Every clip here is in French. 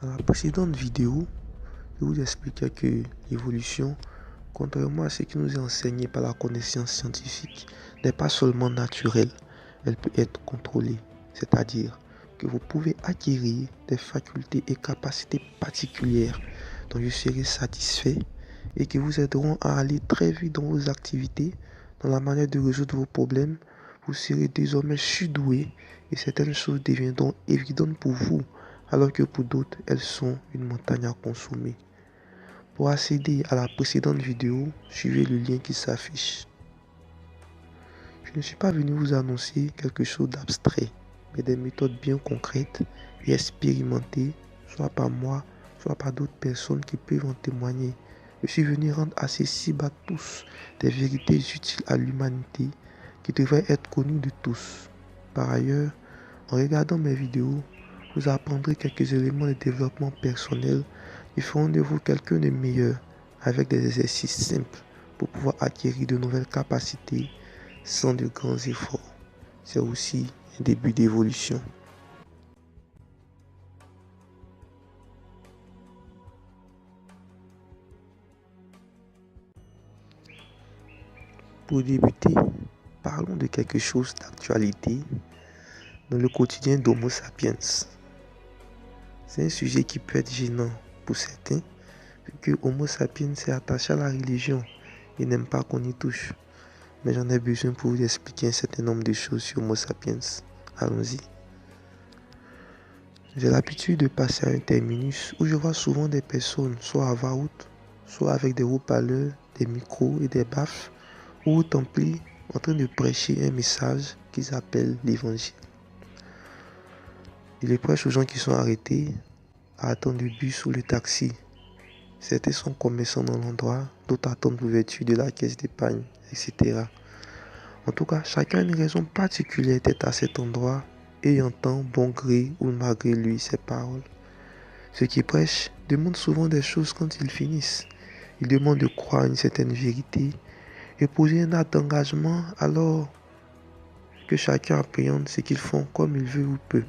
Dans la précédente vidéo, je vous expliquais que l'évolution, contrairement à ce qui nous est enseigné par la connaissance scientifique, n'est pas seulement naturelle, elle peut être contrôlée. C'est-à-dire que vous pouvez acquérir des facultés et capacités particulières dont je serai satisfait et qui vous aideront à aller très vite dans vos activités, dans la manière de résoudre vos problèmes. Vous serez désormais surdoué et certaines choses deviendront évidentes pour vous, alors que pour d'autres, elles sont une montagne à consommer. Pour accéder à la précédente vidéo, suivez le lien qui s'affiche. Je ne suis pas venu vous annoncer quelque chose d'abstrait, mais des méthodes bien concrètes et expérimentées, soit par moi, soit par d'autres personnes qui peuvent en témoigner. Je suis venu rendre accessible à tous des vérités utiles à l'humanité qui devraient être connues de tous. Par ailleurs, en regardant mes vidéos, vous apprendrez quelques éléments de développement personnel qui feront de vous quelqu'un de meilleur avec des exercices simples pour pouvoir acquérir de nouvelles capacités sans de grands efforts. C'est aussi un début d'évolution. Pour débuter, parlons de quelque chose d'actualité dans le quotidien d'Homo sapiens. C'est un sujet qui peut être gênant pour certains, vu que Homo sapiens s'est attaché à la religion et n'aime pas qu'on y touche. Mais j'en ai besoin pour vous expliquer un certain nombre de choses sur Homo sapiens. Allons-y. J'ai l'habitude de passer à un terminus où je vois souvent des personnes, soit à voix haute, soit avec des haut-parleurs, des micros et des baffes, ou templis en train de prêcher un message qu'ils appellent l'évangile. Ils le prêchent aux gens qui sont arrêtés à attendre le bus ou le taxi. Certains sont commerçants dans l'endroit, d'autres attendent l'ouverture de la caisse d'épargne, etc. En tout cas, chacun a une raison particulière d'être à cet endroit et entend bon gré ou malgré lui ses paroles. Ceux qui prêchent demandent souvent des choses quand ils finissent. Ils demandent de croire une certaine vérité et poser un acte d'engagement alors que chacun appréhende ce qu'ils font comme il veut ou peut.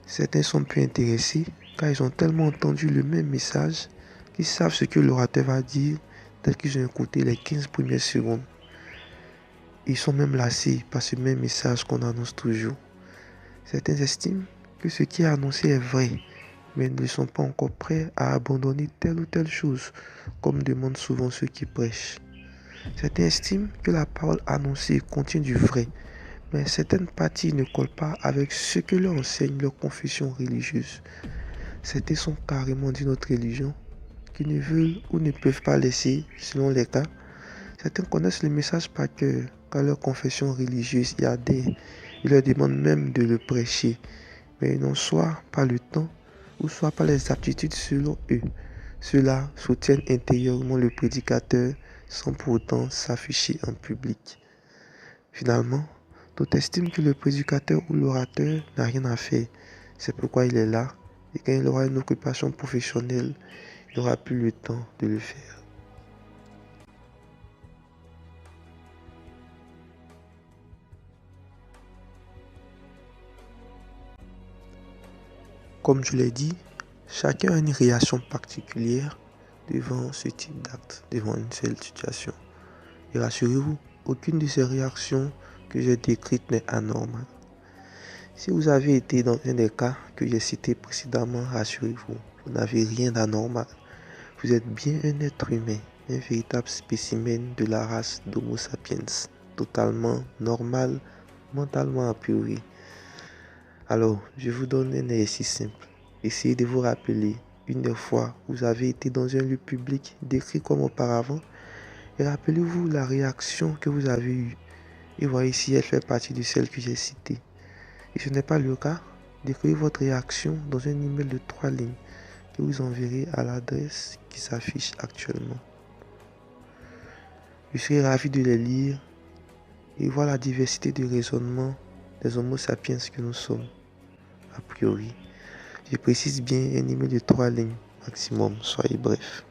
Certains sont peu intéressés car ils ont tellement entendu le même message qu'ils savent ce que l'orateur va dire tel qu'ils ont écouté les 15 premières secondes. Ils sont même lassés par ce même message qu'on annonce toujours. Certains estiment que ce qui est annoncé est vrai, mais ne sont pas encore prêts à abandonner telle ou telle chose, comme demandent souvent ceux qui prêchent. Certains estiment que la parole annoncée contient du vrai, mais certaines parties ne collent pas avec ce que leur enseigne leur confession religieuse. Certains sont carrément d'une autre religion, qui ne veulent ou ne peuvent pas laisser, selon les cas. Certains connaissent le message par cœur, car leur confession religieuse y adhère. Ils leur demandent même de le prêcher, mais ils n'ont soit pas le temps, ou soit pas les aptitudes selon eux. Ceux-là soutiennent intérieurement le prédicateur sans pour autant s'afficher en public. Finalement, d'autres estiment que le prédicateur ou l'orateur n'a rien à faire. C'est pourquoi il est là, et quand il aura une occupation professionnelle, il n'aura plus le temps de le faire. Comme je l'ai dit, chacun a une réaction particulière devant ce type d'acte, devant une seule situation. Et rassurez-vous, aucune de ces réactions que j'ai décrites n'est anormale. Si vous avez été dans un des cas que j'ai cités précédemment, rassurez-vous, vous n'avez rien d'anormal. Vous êtes bien un être humain, un véritable spécimen de la race d'Homo sapiens, totalement normal, mentalement apuré. Alors, je vous donne un exercice simple. Essayez de vous rappeler une des fois où vous avez été dans un lieu public décrit comme auparavant et rappelez-vous la réaction que vous avez eue et voyez si elle fait partie de celle que j'ai citée. Et ce n'est pas le cas, décrivez votre réaction dans un email de 3 lignes que vous enverrez à l'adresse qui s'affiche actuellement. Je serai ravi de les lire et voir la diversité de raisonnement des Homo sapiens que nous sommes. A priori, je précise bien un email de 3 lignes maximum, soyez bref.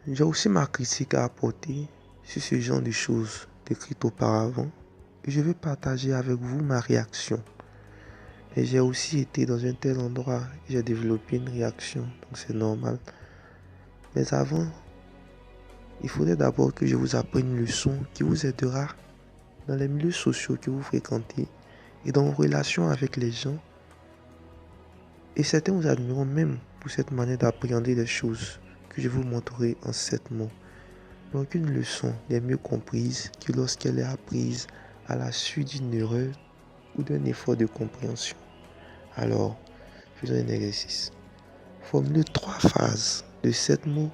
J'ai aussi ma critique à apporter sur ce genre de choses décrites auparavant et je vais partager avec vous ma réaction. Et j'ai aussi été dans un tel endroit et j'ai développé une réaction, donc c'est normal. Mais avant, il faudrait d'abord que je vous apprenne une leçon qui vous aidera dans les milieux sociaux que vous fréquentez et dans vos relations avec les gens. Et certains vous admireront même pour cette manière d'appréhender les choses que je vous montrerai en 7 mots. Donc une leçon n'est mieux comprise que lorsqu'elle est apprise à la suite d'une erreur ou d'un effort de compréhension. Alors, faisons un exercice. Formulez 3 phrases de 7 mots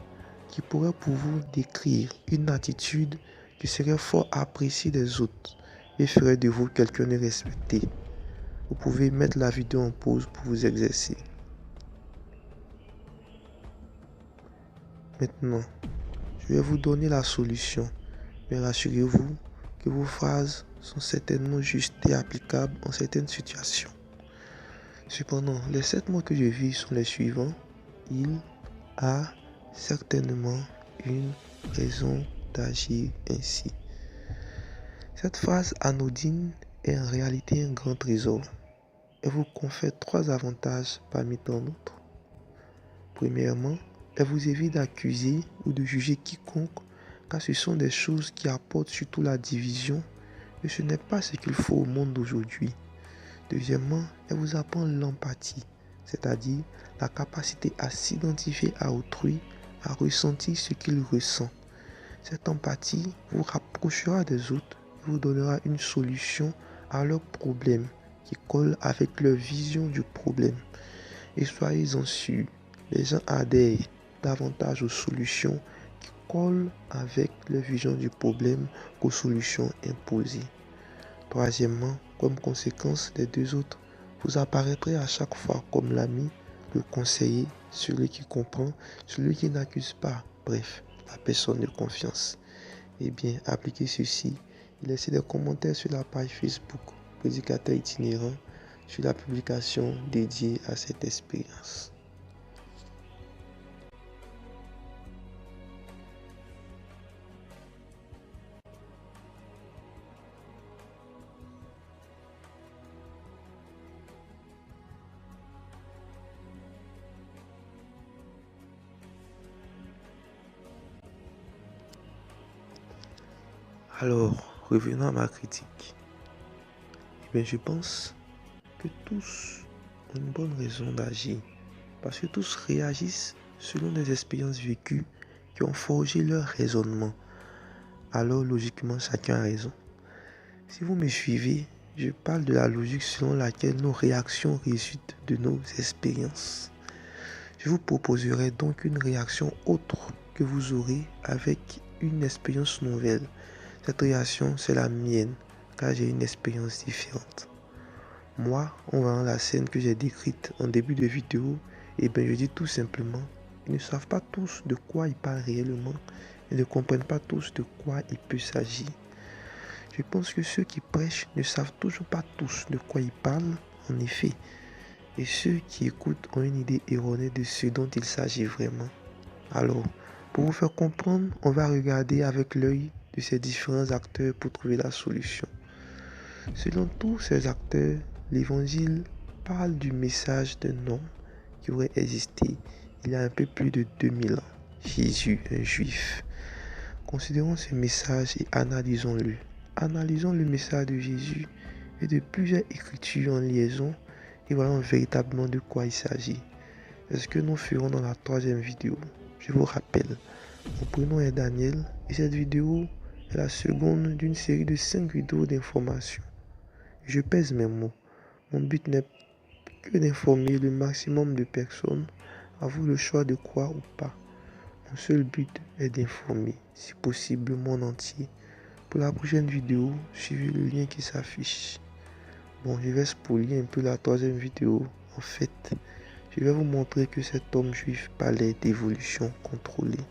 qui pourraient pour vous décrire une attitude qui serait fort appréciée des autres et ferait de vous quelqu'un de respecté. Vous pouvez mettre la vidéo en pause pour vous exercer. Maintenant, je vais vous donner la solution, mais rassurez-vous que vos phrases sont certainement justes et applicables en certaines situations. Cependant, les 7 mots que je vis sont les suivants. Il a certainement une raison d'agir ainsi. Cette phrase anodine est en réalité un grand trésor. Elle vous confère 3 avantages parmi tant d'autres. Premièrement, elle vous évite d'accuser ou de juger quiconque, car ce sont des choses qui apportent surtout la division et ce n'est pas ce qu'il faut au monde d'aujourd'hui. Deuxièmement, elle vous apprend l'empathie, c'est-à-dire la capacité à s'identifier à autrui, à ressentir ce qu'il ressent. Cette empathie vous rapprochera des autres et vous donnera une solution à leurs problèmes qui colle avec leur vision du problème. Et soyez-en sûrs, les gens adhèrent davantage aux solutions qui collent avec leur vision du problème qu'aux solutions imposées. Troisièmement, comme conséquence des 2 autres, vous apparaîtrez à chaque fois comme l'ami, le conseiller, celui qui comprend, celui qui n'accuse pas, bref, la personne de confiance. Eh bien, appliquez ceci et laissez des commentaires sur la page Facebook Prédicateur itinérant sur la publication dédiée à cette expérience. Alors, revenons à ma critique. Eh bien, je pense que tous ont une bonne raison d'agir, parce que tous réagissent selon des expériences vécues qui ont forgé leur raisonnement. Alors, logiquement, chacun a raison. Si vous me suivez, je parle de la logique selon laquelle nos réactions résultent de nos expériences. Je vous proposerai donc une réaction autre que vous aurez avec une expérience nouvelle. Cette réaction, c'est la mienne, car j'ai une expérience différente. Moi, en voyant la scène que j'ai décrite en début de vidéo, je dis tout simplement, ils ne savent pas tous de quoi ils parlent réellement, ils ne comprennent pas tous de quoi il peut s'agir. Je pense que ceux qui prêchent ne savent toujours pas tous de quoi ils parlent, en effet, et ceux qui écoutent ont une idée erronée de ce dont il s'agit vraiment. Alors, pour vous faire comprendre, on va regarder avec l'œil de ces différents acteurs pour trouver la solution. Selon tous ces acteurs, l'évangile parle du message d'un homme qui aurait existé il y a un peu plus de 2000 ans, Jésus, un juif. Considérons ce message et analysons-le. Analysons le message de Jésus et de plusieurs écritures en liaison et voyons véritablement de quoi il s'agit. C'est ce que nous ferons dans la 3e vidéo. Je vous rappelle, mon prénom est Daniel et cette vidéo est la seconde d'une série de 5 vidéos d'information. Je pèse mes mots. Mon but n'est que d'informer le maximum de personnes, à vous le choix de croire ou pas. Mon seul but est d'informer, si possible, le monde entier. Pour la prochaine vidéo, suivez le lien qui s'affiche. Bon, je vais spoiler un peu la 3e vidéo. En fait, je vais vous montrer que cet homme juif parlait d'évolution contrôlée.